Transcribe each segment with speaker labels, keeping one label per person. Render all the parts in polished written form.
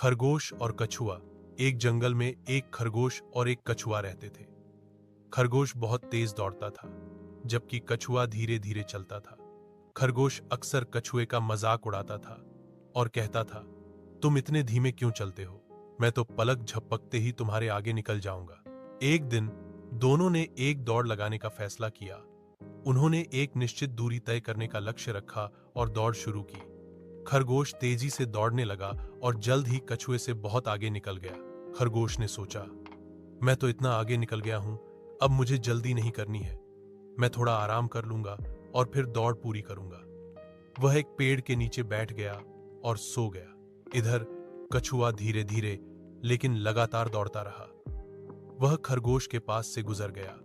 Speaker 1: खरगोश और कछुआ। एक जंगल में एक खरगोश और एक कछुआ रहते थे। खरगोश बहुत तेज दौड़ता था, जबकि कछुआ धीरे धीरे चलता था। खरगोश अक्सर कछुए का मजाक उड़ाता था और कहता था, तुम इतने धीमे क्यों चलते हो? मैं तो पलक झपकते ही तुम्हारे आगे निकल जाऊंगा। एक दिन दोनों ने एक दौड़ लगाने का फैसला किया। उन्होंने एक निश्चित दूरी तय करने का लक्ष्य रखा और दौड़ शुरू की। खरगोश तेजी से दौड़ने लगा और जल्द ही कछुए से बहुत आगे निकल गया। खरगोश ने सोचा, मैं तो इतना आगे निकल गया हूं, अब मुझे जल्दी नहीं करनी है। मैं थोड़ा आराम कर लूंगा और फिर दौड़ पूरी करूंगा। वह एक पेड़ के नीचे बैठ गया और सो गया। इधर कछुआ धीरे धीरे लेकिन लगातार दौड़ता रहा। वह खरगोश के पास से गुजर गया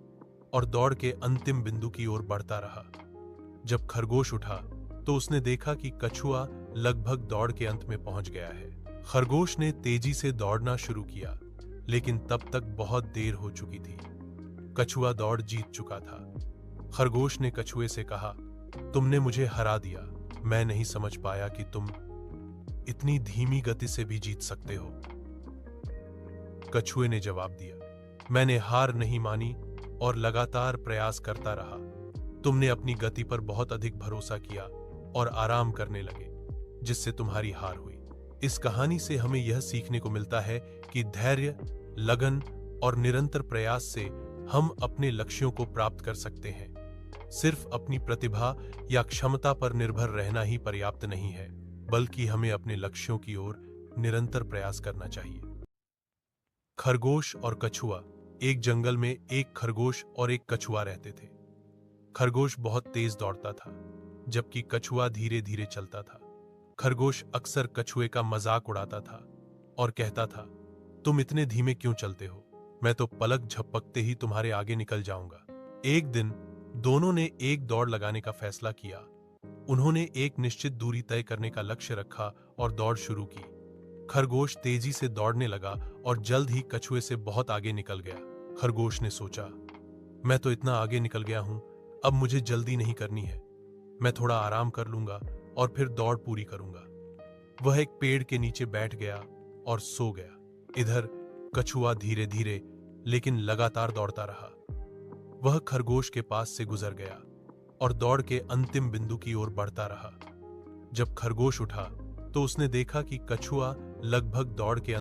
Speaker 1: और दौड़ के अंतिम बिंदु की ओर बढ़ता रहा। जब खरगोश उठा तो उसने देखा कि कछुआ लगभग दौड़ के अंत में पहुंच गया है। खरगोश ने तेजी से दौड़ना शुरू किया, लेकिन तब तक बहुत देर हो चुकी थी। कछुआ दौड़ जीत चुका था। खरगोश ने कछुए से कहा, तुमने मुझे हरा दिया। मैं नहीं समझ पाया कि तुम इतनी धीमी गति से भी जीत सकते हो। कछुए ने जवाब दिया, मैंने हार नहीं मानी और लगातार प्रयास करता रहा। तुमने अपनी गति पर बहुत अधिक भरोसा किया और आराम करने लगे, जिससे तुम्हारी हार हुई। इस कहानी से हमें यह सीखने को मिलता है कि धैर्य, लगन और निरंतर प्रयास से हम अपने लक्ष्यों को प्राप्त कर सकते हैं। सिर्फ अपनी प्रतिभा या क्षमता पर निर्भर रहना ही पर्याप्त नहीं है, बल्कि हमें अपने लक्ष्यों की ओर निरंतर प्रयास करना चाहिए। खरगोश और कछुआ। एक जंगल में एक खरगोश और एक कछुआ रहते थे। खरगोश बहुत तेज दौड़ता था, जबकि कछुआ धीरे धीरे चलता था। खरगोश अक्सर कछुए का मजाक उड़ाता था और कहता था, तुम इतने धीमे क्यों चलते हो? मैं तो पलक झपकते ही तुम्हारे आगे निकल जाऊंगा। एक दिन दोनों ने एक दौड़ लगाने का फैसला किया। उन्होंने एक निश्चित दूरी तय करने का लक्ष्य रखा और दौड़ शुरू की। खरगोश तेजी से दौड़ने लगा और जल्द ही कछुए से बहुत आगे निकल गया। खरगोश ने सोचा, मैं तो इतना आगे निकल गया हूं, अब मुझे जल्दी नहीं करनी है। मैं थोड़ा आराम कर लूंगा और फिर दौड़ पूरी करूंगा। वह एक पेड़ के नीचे बैठ गया और सो गया। इधर कछुआ धीरे धीरे लेकिन लगातार दौड़ता रहा। वह खरगोश के पास से गुजर गया और दौड़ के अंतिम बिंदु की ओर बढ़ता रहा। जब खरगोश उठा तो उसने देखा कि कछुआ लगभग दौड़ के